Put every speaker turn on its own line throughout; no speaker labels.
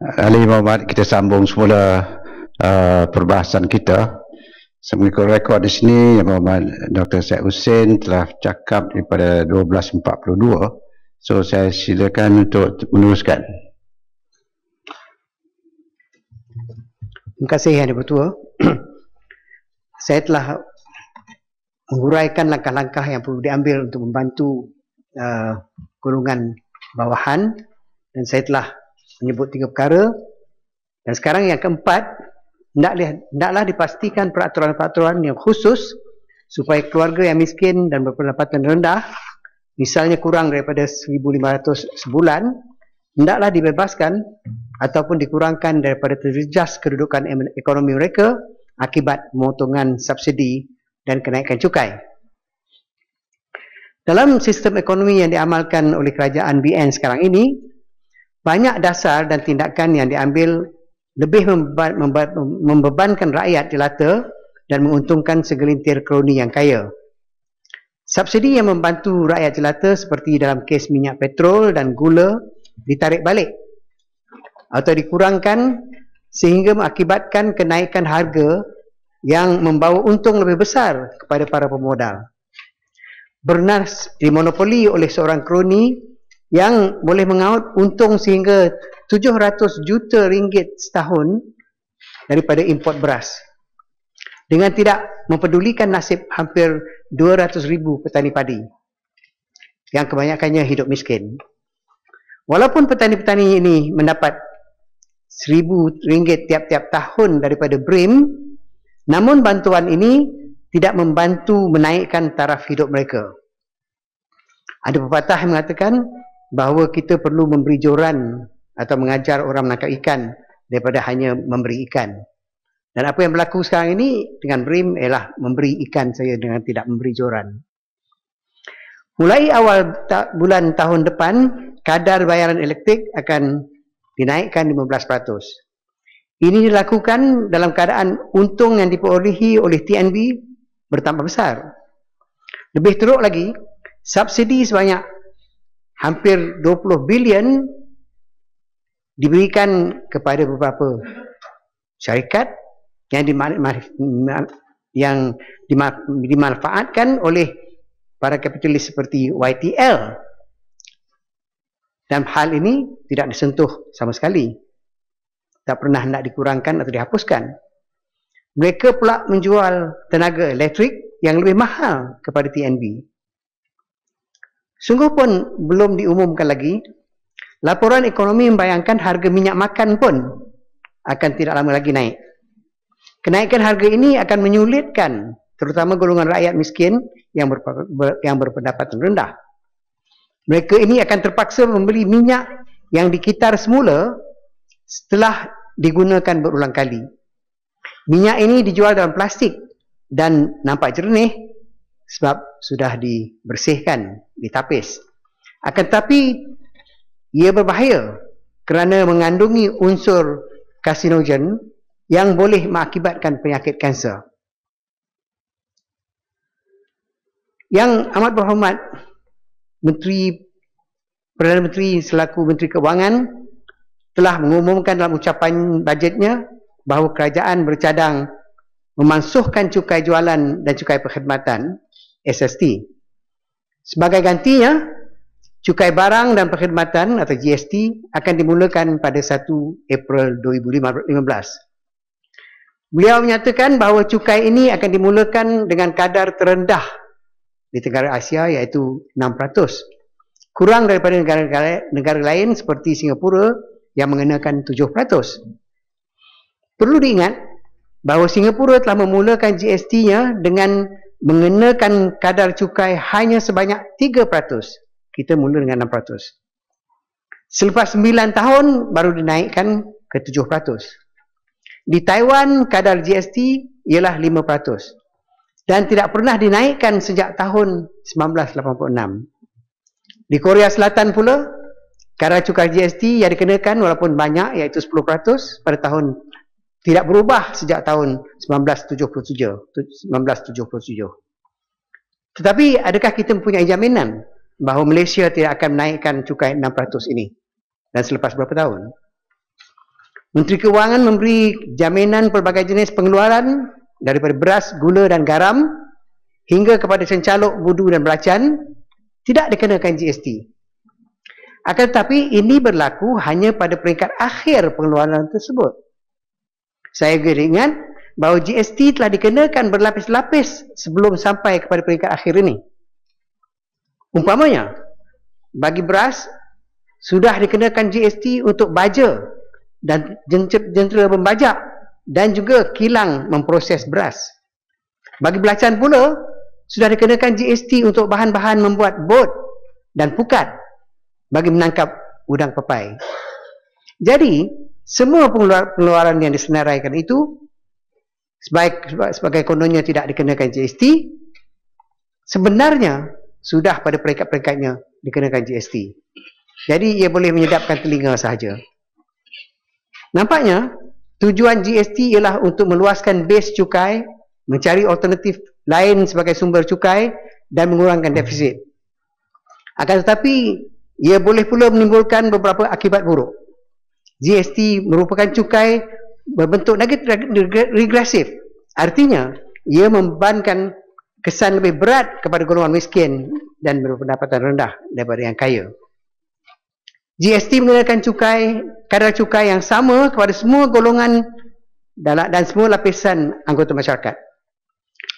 Ali Muhammad, kita sambung semula perbahasan kita. Mengikut rekod di sini, Yang Muhammad Dr. Syed Hussein telah cakap daripada 12.42. So, saya silakan untuk meneruskan.
Terima kasih Yang Dipertua. Saya telah menguraikan langkah-langkah yang perlu diambil untuk membantu golongan bawahan, dan saya telah menyebut 3 perkara. Dan sekarang yang keempat, hendaklah dipastikan peraturan-peraturan yang khusus supaya keluarga yang miskin dan berpendapatan rendah, misalnya kurang daripada 1,500 sebulan, hendaklah dibebaskan ataupun dikurangkan daripada terjejas kedudukan ekonomi mereka akibat pemotongan subsidi dan kenaikan cukai. Dalam sistem ekonomi yang diamalkan oleh kerajaan BN sekarang ini, banyak dasar dan tindakan yang diambil lebih membebankan rakyat jelata dan menguntungkan segelintir kroni yang kaya. Subsidi yang membantu rakyat jelata seperti dalam kes minyak petrol dan gula ditarik balik atau dikurangkan sehingga mengakibatkan kenaikan harga yang membawa untung lebih besar kepada para pemodal. Bernas dimonopoli oleh seorang kroni yang boleh mengaut untung sehingga 700 juta ringgit setahun daripada import beras, dengan tidak mempedulikan nasib hampir 200,000 petani padi yang kebanyakannya hidup miskin. Walaupun petani-petani ini mendapat RM1,000 tiap-tiap tahun daripada BRIM, namun bantuan ini tidak membantu menaikkan taraf hidup mereka. Ada pepatah yang mengatakan bahawa kita perlu memberi joran atau mengajar orang menangkap ikan daripada hanya memberi ikan. Dan apa yang berlaku sekarang ini dengan BRIM ialah memberi ikan saja dengan tidak memberi joran. Mulai awal bulan tahun depan, kadar bayaran elektrik akan dinaikkan 15%. Ini dilakukan dalam keadaan untung yang diperolehi oleh TNB bertambah besar. Lebih teruk lagi, subsidi sebanyak hampir 20 bilion diberikan kepada beberapa syarikat yang dimanfaatkan oleh para kapitalis seperti YTL. Dan hal ini tidak disentuh sama sekali. Tak pernah hendak dikurangkan atau dihapuskan. Mereka pula menjual tenaga elektrik yang lebih mahal kepada TNB. Sungguh pun belum diumumkan lagi, laporan ekonomi membayangkan harga minyak makan pun akan tidak lama lagi naik. Kenaikan harga ini akan menyulitkan terutama golongan rakyat miskin yang berpendapatan rendah. Mereka ini akan terpaksa membeli minyak yang dikitar semula setelah digunakan berulang kali. Minyak ini dijual dalam plastik dan nampak jernih sebab sudah dibersihkan, ditapis. Akan tetapi ia berbahaya kerana mengandungi unsur karsinogen yang boleh mengakibatkan penyakit kanser. Yang amat berhormat Perdana Menteri selaku Menteri Keuangan telah mengumumkan dalam ucapan bajetnya bahawa kerajaan bercadang memansuhkan cukai jualan dan cukai perkhidmatan SST. Sebagai gantinya, cukai barang dan perkhidmatan atau GST akan dimulakan pada 1 April 2015. Beliau menyatakan bahawa cukai ini akan dimulakan dengan kadar terendah di negara Asia iaitu 6%. Kurang daripada negara lain seperti Singapura yang mengenakan 7%. Perlu diingat bahawa Singapura telah memulakan GST-nya dengan mengenakan kadar cukai hanya sebanyak 3%. Kita mula dengan 6%. Selepas 9 tahun baru dinaikkan ke 7%. Di Taiwan kadar GST ialah 5% dan tidak pernah dinaikkan sejak tahun 1986. Di Korea Selatan pula, kadar cukai GST yang dikenakan walaupun banyak iaitu 10% pada tahun tidak berubah sejak tahun 1977. Tetapi adakah kita mempunyai jaminan bahawa Malaysia tidak akan menaikkan cukai 6% ini dan selepas berapa tahun? Menteri Kewangan memberi jaminan pelbagai jenis pengeluaran daripada beras, gula dan garam hingga kepada cencaluk, budu dan belacan tidak dikenakan GST. Akan tetapi ini berlaku hanya pada peringkat akhir pengeluaran tersebut. Saya ingat bahawa GST telah dikenakan berlapis-lapis sebelum sampai kepada peringkat akhir ini. Umpamanya, bagi beras sudah dikenakan GST untuk baja dan jentera pembajak dan juga kilang memproses beras. Bagi belacan pula sudah dikenakan GST untuk bahan-bahan membuat bot dan pukat bagi menangkap udang pepai. Jadi, semua pengeluaran yang disenaraikan itu sebagai kononnya tidak dikenakan GST, sebenarnya sudah pada peringkat-peringkatnya dikenakan GST. Jadi, ia boleh menyedapkan telinga sahaja. Nampaknya, tujuan GST ialah untuk meluaskan base cukai, mencari alternatif lain sebagai sumber cukai dan mengurangkan defisit. Akan tetapi, ia boleh pula menimbulkan beberapa akibat buruk. GST merupakan cukai berbentuk regresif. Artinya, ia membebankan kesan lebih berat kepada golongan miskin dan berpendapatan rendah daripada yang kaya. GST mengenakan kadar cukai yang sama kepada semua golongan dan semua lapisan anggota masyarakat.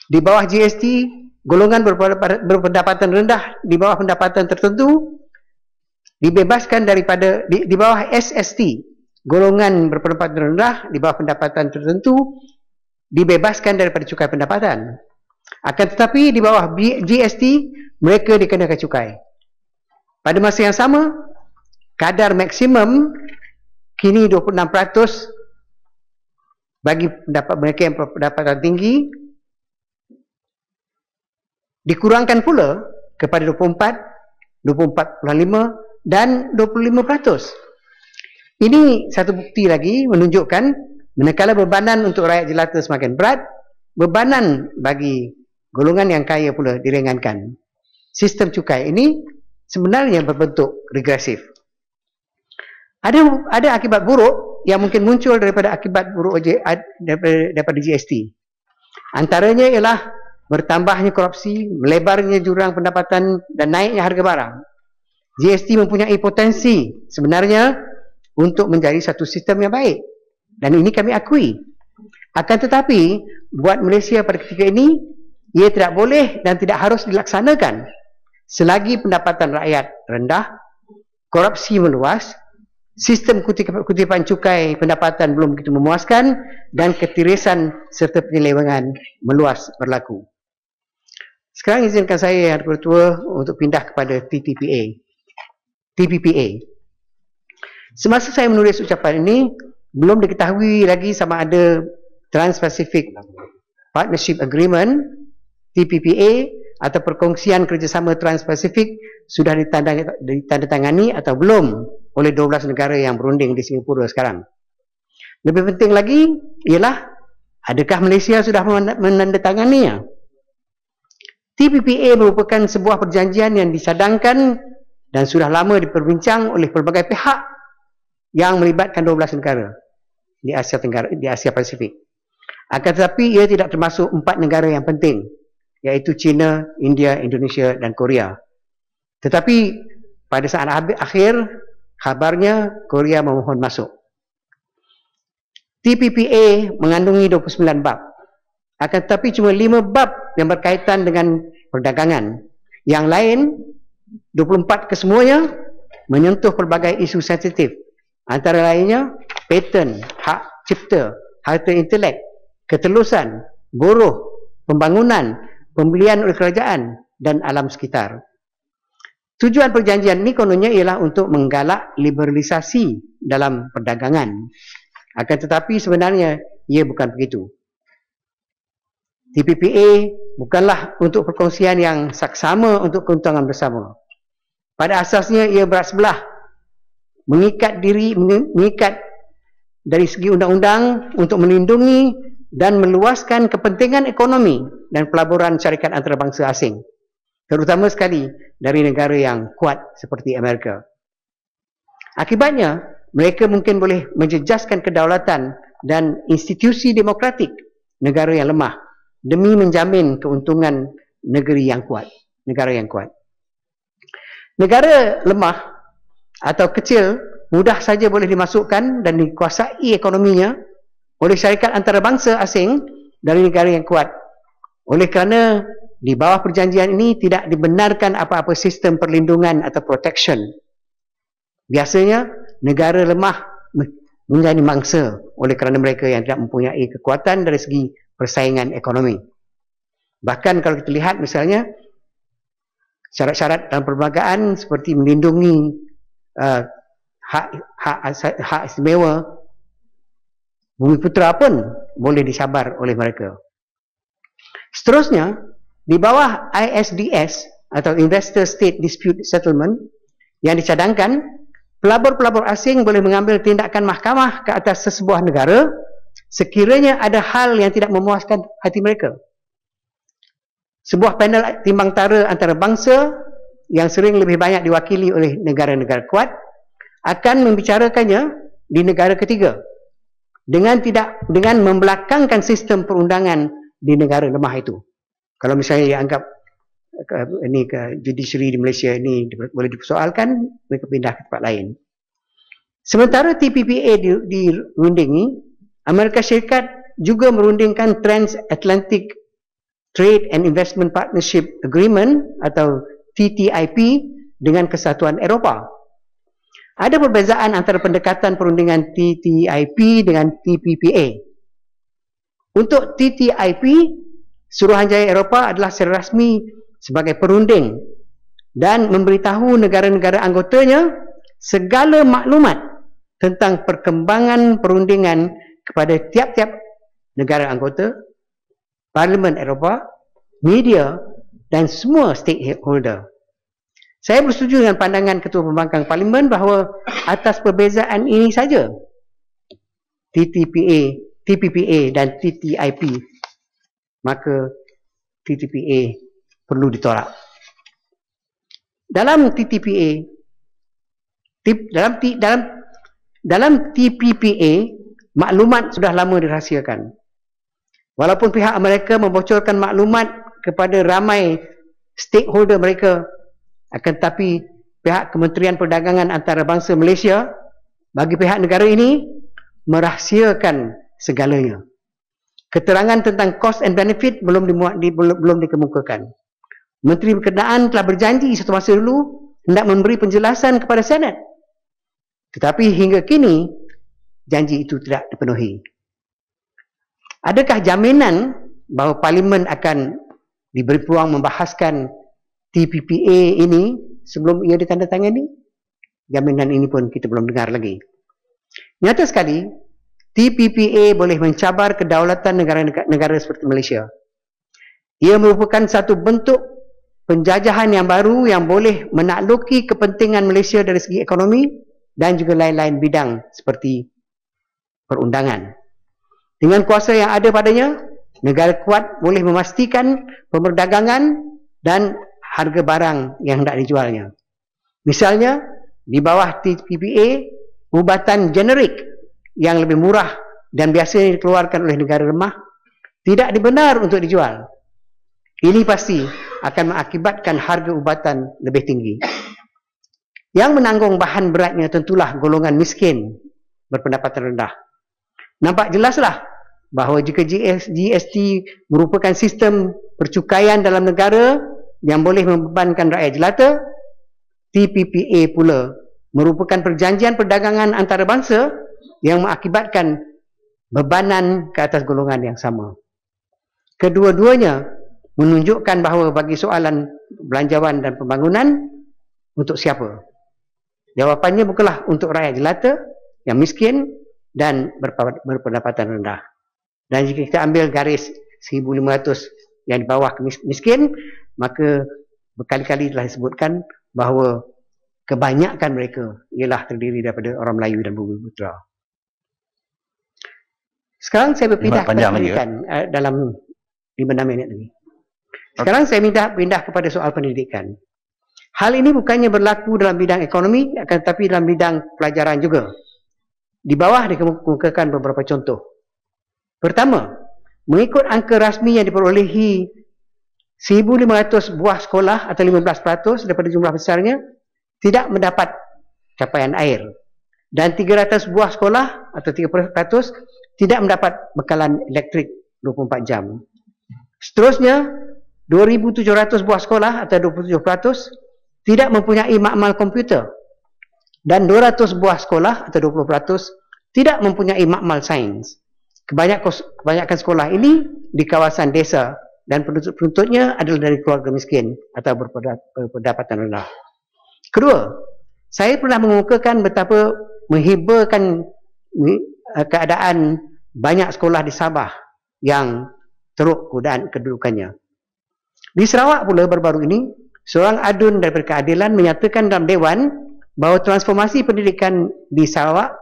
Di bawah GST, golongan berpendapatan rendah di bawah pendapatan tertentu dibebaskan daripada di bawah SST, golongan berpendapatan rendah di bawah pendapatan tertentu dibebaskan daripada cukai pendapatan. Akan tetapi di bawah GST mereka dikenakan cukai. Pada masa yang sama, kadar maksimum kini 26% bagi mereka yang berpendapatan tinggi, dikurangkan pula kepada 24, 24.5 dan 25%. Ini satu bukti lagi menunjukkan manakala bebanan untuk rakyat jelata semakin berat, bebanan bagi golongan yang kaya pula diringankan. Sistem cukai ini sebenarnya berbentuk regresif. Ada akibat buruk yang mungkin muncul daripada akibat buruk daripada GST. Antaranya ialah bertambahnya korupsi, melebarnya jurang pendapatan dan naiknya harga barang. GST mempunyai potensi sebenarnya untuk menjadi satu sistem yang baik. Dan ini kami akui. Akan tetapi, buat Malaysia pada ketika ini, ia tidak boleh dan tidak harus dilaksanakan selagi pendapatan rakyat rendah, korupsi meluas, sistem kutipan cukai pendapatan belum begitu memuaskan, dan ketirisan serta penyelewengan meluas berlaku. Sekarang izinkan saya, Yang Ketua, untuk pindah kepada TPPA. Semasa saya menulis ucapan ini, belum diketahui lagi sama ada Trans-Pacific Partnership Agreement, TPPA, atau perkongsian kerjasama Trans-Pacific sudah ditandatangani atau belum oleh 12 negara yang berunding di Singapura sekarang. Lebih penting lagi ialah, adakah Malaysia sudah menandatanganinya? TPPA merupakan sebuah perjanjian yang disadangkan dan sudah lama diperbincang oleh pelbagai pihak yang melibatkan 12 negara di Asia Tenggara, di Asia Pasifik. Akan tetapi ia tidak termasuk 4 negara yang penting, iaitu China, India, Indonesia dan Korea. Tetapi pada saat akhir, kabarnya Korea memohon masuk. TPPA mengandungi 29 bab. Akan tetapi cuma 5 bab yang berkaitan dengan perdagangan. Yang lain, 24 kesemuanya menyentuh pelbagai isu sensitif. Antara lainnya, paten, hak cipta, harta intelek, ketelusan, buruh, pembangunan, pembelian oleh kerajaan dan alam sekitar. Tujuan perjanjian ini kononnya ialah untuk menggalak liberalisasi dalam perdagangan. Akan tetapi sebenarnya ia bukan begitu. TPPA bukanlah untuk perkongsian yang saksama untuk keuntungan bersama. Pada asasnya ia berat sebelah, mengikat dari segi undang-undang untuk melindungi dan meluaskan kepentingan ekonomi dan pelaburan syarikat antarabangsa asing, terutama sekali dari negara yang kuat seperti Amerika. Akibatnya, mereka mungkin boleh menjejaskan kedaulatan dan institusi demokratik negara yang lemah demi menjamin keuntungan negeri yang kuat, negara yang kuat. Negara lemah atau kecil mudah saja boleh dimasukkan dan dikuasai ekonominya oleh syarikat antarabangsa asing dari negara yang kuat. Oleh kerana di bawah perjanjian ini tidak dibenarkan apa-apa sistem perlindungan atau protection. Biasanya negara lemah menjadi mangsa oleh kerana mereka yang tidak mempunyai kekuatan dari segi persaingan ekonomi. Bahkan kalau kita lihat misalnya syarat-syarat dalam perlembagaan seperti melindungi hak istimewa Bumi Putra pun boleh disabar oleh mereka. Seterusnya, di bawah ISDS atau Investor State Dispute Settlement yang dicadangkan, pelabur-pelabur asing boleh mengambil tindakan mahkamah ke atas sesebuah negara sekiranya ada hal yang tidak memuaskan hati mereka. Sebuah panel timbang tara antarabangsa yang sering lebih banyak diwakili oleh negara-negara kuat akan membicarakannya di negara ketiga dengan membelakangkan sistem perundangan di negara lemah itu. Kalau misalnya dianggap judiciary di Malaysia ini boleh dipersoalkan, mereka pindah ke tempat lain. Sementara TPPA dirundingi, Amerika Syarikat juga merundingkan Transatlantic Trade and Investment Partnership Agreement atau TTIP dengan Kesatuan Eropah. Ada perbezaan antara pendekatan perundingan TTIP dengan TPPA. Untuk TTIP, Suruhanjaya Eropah adalah secara rasmi sebagai perunding dan memberitahu negara-negara anggotanya segala maklumat tentang perkembangan perundingan kepada tiap-tiap negara anggota, Parlimen Eropah, media dan semua stakeholder. Saya bersetuju dengan pandangan Ketua Pembangkang Parlimen bahawa atas perbezaan ini saja TPPA dan TTIP, maka TTPA perlu ditolak. Dalam TTPA, dalam TPPA, maklumat sudah lama dirahsiakan. Walaupun pihak Amerika membocorkan maklumat kepada ramai stakeholder mereka, akan tetapi pihak Kementerian Perdagangan Antarabangsa Malaysia bagi pihak negara ini merahsiakan segalanya. Keterangan tentang cost and benefit belum dikemukakan. Menteri Berkenaan telah berjanji satu masa dulu hendak memberi penjelasan kepada Senat. Tetapi hingga kini janji itu tidak dipenuhi. Adakah jaminan bahawa Parlimen akan diberi peluang membahaskan TPPA ini sebelum ia ditandatangani? Jaminan ini pun kita belum dengar lagi. Nyata sekali, TPPA boleh mencabar kedaulatan negara-negara seperti Malaysia. Ia merupakan satu bentuk penjajahan yang baru yang boleh menakluki kepentingan Malaysia dari segi ekonomi dan juga lain-lain bidang seperti perundangan. Dengan kuasa yang ada padanya, negara kuat boleh memastikan pemerdagangan dan harga barang yang hendak dijualnya. Misalnya, di bawah TPPA, ubatan generik yang lebih murah dan biasanya dikeluarkan oleh negara lemah tidak dibenar untuk dijual. Ini pasti akan mengakibatkan harga ubatan lebih tinggi. Yang menanggung bahan beratnya tentulah golongan miskin berpendapatan rendah. Nampak jelaslah bahawa jika GST merupakan sistem percukaian dalam negara yang boleh membebankan rakyat jelata, TPPA pula merupakan perjanjian perdagangan antarabangsa yang mengakibatkan bebanan ke atas golongan yang sama. Kedua-duanya menunjukkan bahawa bagi soalan belanjawan dan pembangunan, untuk siapa? Jawapannya bukanlah untuk rakyat jelata yang miskin dan berpendapatan rendah. Dan jika kita ambil garis 1,500 yang di bawah miskin, maka berkali-kali telah disebutkan bahawa kebanyakan mereka ialah terdiri daripada orang Melayu dan Bumi Putra. Sekarang saya berpindah kepada pendidikan dalam 5-6 minit lagi. Sekarang saya pindah kepada soal pendidikan. Hal ini bukannya berlaku dalam bidang ekonomi, akan tetapi dalam bidang pelajaran juga. Di bawah dikemukakan beberapa contoh. Pertama, mengikut angka rasmi yang diperolehi 1,500 buah sekolah atau 15% daripada jumlah besarnya tidak mendapat capaian air. Dan 300 buah sekolah atau 3% tidak mendapat bekalan elektrik 24 jam. Seterusnya, 2,700 buah sekolah atau 27% tidak mempunyai makmal komputer. Dan 200 buah sekolah atau 20% tidak mempunyai makmal sains. Kebanyakan sekolah ini di kawasan desa dan penuntut-penuntutnya adalah dari keluarga miskin atau berpendapatan rendah. Kedua, saya pernah mengemukakan betapa menghiburkan keadaan banyak sekolah di Sabah yang teruk kedudukannya. Di Sarawak pula baru-baru ini, seorang adun daripada keadilan menyatakan dalam Dewan bahawa transformasi pendidikan di Sarawak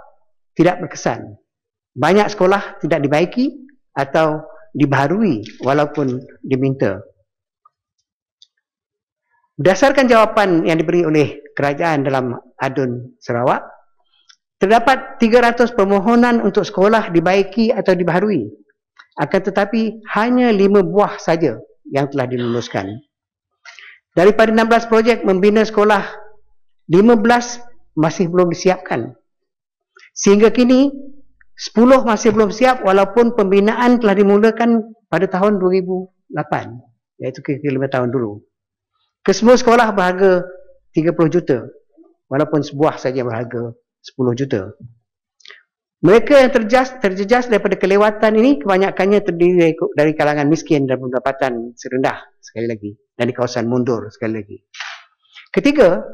tidak berkesan. Banyak sekolah tidak dibaiki atau dibaharui walaupun diminta. Berdasarkan jawapan yang diberi oleh kerajaan dalam adun Sarawak, terdapat 300 permohonan untuk sekolah dibaiki atau dibaharui. Akan tetapi hanya 5 buah saja yang telah diluluskan. Daripada 16 projek membina sekolah, 15 masih belum disiapkan. Sehingga kini 10 masih belum siap walaupun pembinaan telah dimulakan pada tahun 2008, iaitu kira-kira 5 tahun dulu. Kesemua sekolah berharga 30 juta walaupun sebuah saja berharga 10 juta. Mereka yang terjejas daripada kelewatan ini kebanyakannya terdiri dari kalangan miskin dan pendapatan serendah sekali lagi dan di kawasan mundur sekali lagi. Ketiga,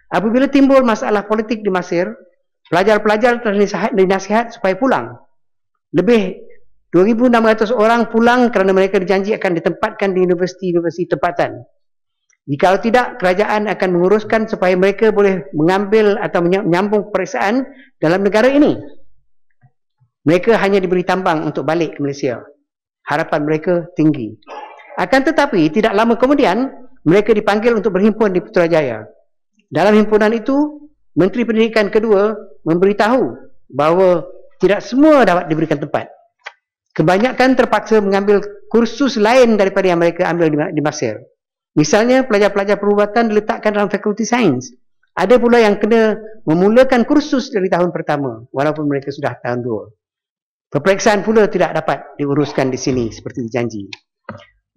apabila timbul masalah politik di Mesir, pelajar-pelajar telah dinasihat supaya pulang. Lebih 2,600 orang pulang kerana mereka dijanji akan ditempatkan di universiti-universiti tempatan. Jika tidak, kerajaan akan menguruskan supaya mereka boleh mengambil atau menyambung peperiksaan dalam negara ini. Mereka hanya diberi tambang untuk balik ke Malaysia. Harapan mereka tinggi. Akan tetapi, tidak lama kemudian, mereka dipanggil untuk berhimpun di Putrajaya. Dalam himpunan itu, Menteri Pendidikan kedua memberitahu bahawa tidak semua dapat diberikan tempat. Kebanyakan terpaksa mengambil kursus lain daripada yang mereka ambil di Mesir. Misalnya, pelajar-pelajar perubatan diletakkan dalam fakulti sains. Ada pula yang kena memulakan kursus dari tahun pertama, walaupun mereka sudah tahun 2. Peperiksaan pula tidak dapat diuruskan di sini seperti dijanji.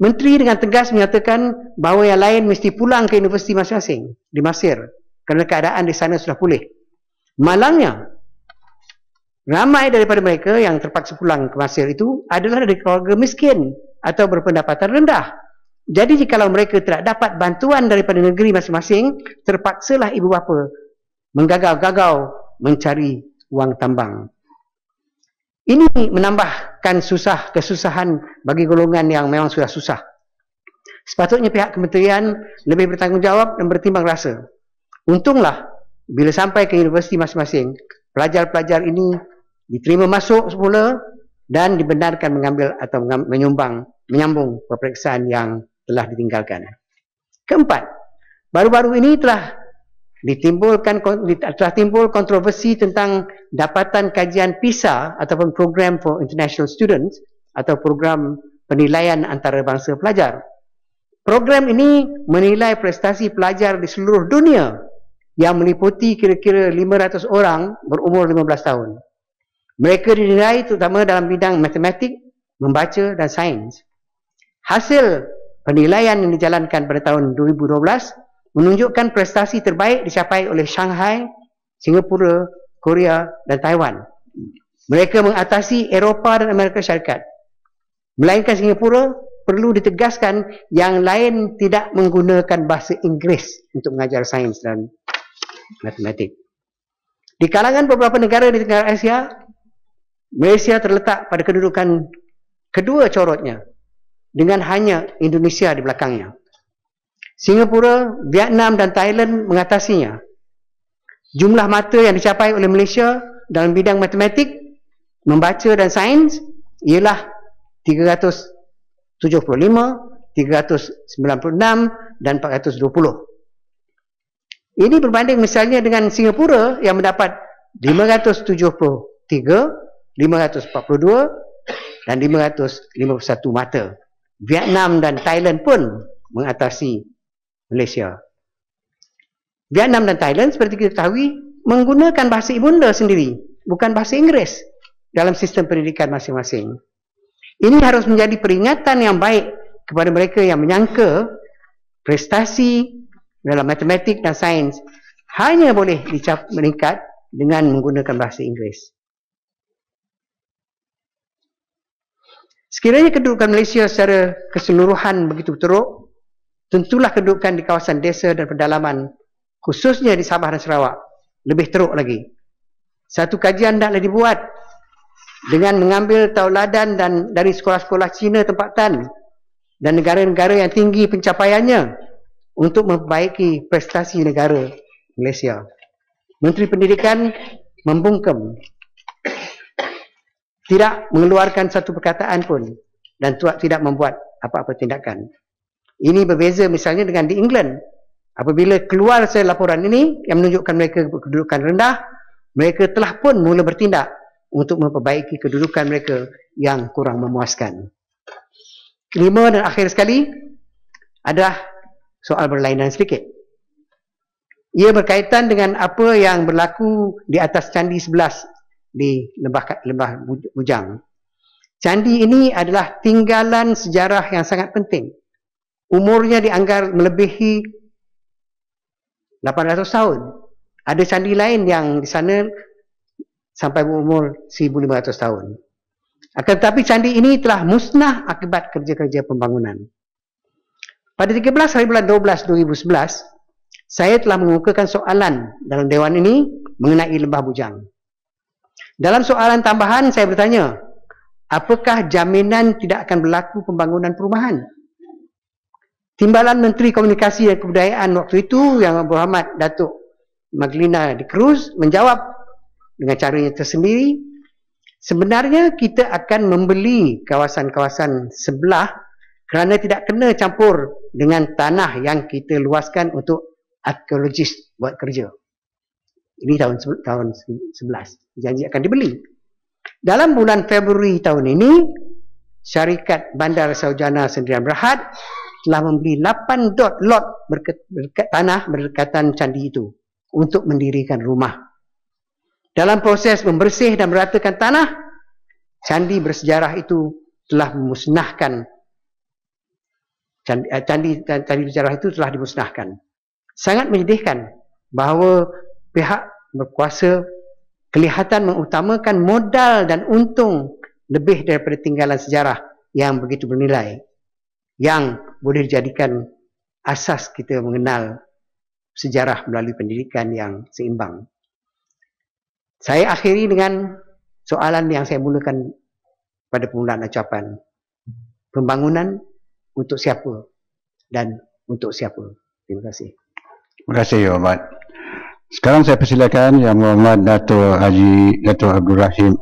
Menteri dengan tegas menyatakan bahawa yang lain mesti pulang ke universiti masing-masing di Mesir kerana keadaan di sana sudah pulih. Malangnya, ramai daripada mereka yang terpaksa pulang ke Mesir itu adalah dari keluarga miskin atau berpendapatan rendah. Jadi jikalau mereka tidak dapat bantuan daripada negeri masing-masing, terpaksalah ibu bapa menggagau-gagau mencari wang tambang. Ini menambahkan kesusahan bagi golongan yang memang sudah susah. Sepatutnya pihak kementerian lebih bertanggungjawab dan bertimbang rasa. Untunglah bila sampai ke universiti masing-masing, pelajar-pelajar ini diterima masuk semula dan dibenarkan mengambil atau menyambung peperiksaan yang telah ditinggalkan. Keempat, baru-baru ini telah timbul kontroversi tentang dapatan kajian PISA ataupun Program for International Students atau program penilaian antarabangsa pelajar. Program ini menilai prestasi pelajar di seluruh dunia yang meliputi kira-kira 500 orang berumur 15 tahun. Mereka dinilai terutama dalam bidang matematik, membaca dan sains. Hasil penilaian yang dijalankan pada tahun 2012 menunjukkan prestasi terbaik dicapai oleh Shanghai, Singapura, Korea dan Taiwan. Mereka mengatasi Eropah dan Amerika Syarikat. Melainkan Singapura, perlu ditegaskan yang lain tidak menggunakan bahasa Inggeris untuk mengajar sains dan matematik. Di kalangan beberapa negara di Tenggara Asia, Malaysia terletak pada kedudukan kedua corotnya dengan hanya Indonesia di belakangnya. Singapura, Vietnam dan Thailand mengatasinya. Jumlah mata yang dicapai oleh Malaysia dalam bidang matematik, membaca dan sains ialah 375, 396 dan 420. Ini berbanding misalnya dengan Singapura yang mendapat 570 542 dan 551 mata. Vietnam dan Thailand pun mengatasi Malaysia. Vietnam dan Thailand seperti kita ketahui menggunakan bahasa ibunda sendiri, bukan bahasa Inggeris dalam sistem pendidikan masing-masing. Ini harus menjadi peringatan yang baik kepada mereka yang menyangka prestasi dalam matematik dan sains hanya boleh meningkat dengan menggunakan bahasa Inggeris. Sekiranya kedudukan Malaysia secara keseluruhan begitu teruk, tentulah kedudukan di kawasan desa dan pedalaman, khususnya di Sabah dan Sarawak, lebih teruk lagi. Satu kajian hendaklah dibuat dengan mengambil tauladan dan dari sekolah-sekolah Cina tempatan dan negara-negara yang tinggi pencapaiannya untuk memperbaiki prestasi negara Malaysia. Menteri Pendidikan membungkam, tidak mengeluarkan satu perkataan pun dan tidak membuat apa-apa tindakan. Ini berbeza misalnya dengan di England. Apabila keluar laporan ini yang menunjukkan mereka kedudukan rendah, mereka telah pun mula bertindak untuk memperbaiki kedudukan mereka yang kurang memuaskan. Kelima dan akhir sekali adalah soal berlainan sedikit. Ia berkaitan dengan apa yang berlaku di atas Candi 11 di Lembah Bujang. Candi ini adalah tinggalan sejarah yang sangat penting. Umurnya dianggar melebihi 800 tahun. Ada candi lain yang di sana sampai berumur 1500 tahun. Akan tetapi candi ini telah musnah akibat kerja-kerja pembangunan. Pada 13 hari bulan 12 2011, saya telah mengemukakan soalan dalam dewan ini mengenai Lembah Bujang. Dalam soalan tambahan saya bertanya, apakah jaminan tidak akan berlaku pembangunan perumahan? Timbalan Menteri Komunikasi dan Kebudayaan waktu itu yang Berhormat Datuk Maglina de Cruz menjawab dengan caranya tersendiri, sebenarnya kita akan membeli kawasan-kawasan sebelah kerana tidak kena campur dengan tanah yang kita luaskan untuk arkeologis buat kerja. Ini tahun 11. Janji akan dibeli. Dalam bulan Februari tahun ini, syarikat Bandar Saujana Sdn Bhd telah membeli 8 lot tanah berdekatan candi itu untuk mendirikan rumah. Dalam proses membersih dan meratakan tanah, candi bersejarah itu telah memusnahkan. Candi bersejarah itu telah dimusnahkan. Sangat menyedihkan bahawa pihak berkuasa kelihatan mengutamakan modal dan untung lebih daripada tinggalan sejarah yang begitu bernilai, yang boleh dijadikan asas kita mengenal sejarah melalui pendidikan yang seimbang. Saya akhiri dengan soalan yang saya mulakan pada permulaan ucapan. Pembangunan untuk siapa dan untuk siapa? Terima kasih.
Terima kasih, Yang Berhormat. Sekarang saya persilakan Yang Berhormat Dato' Abdul Rahim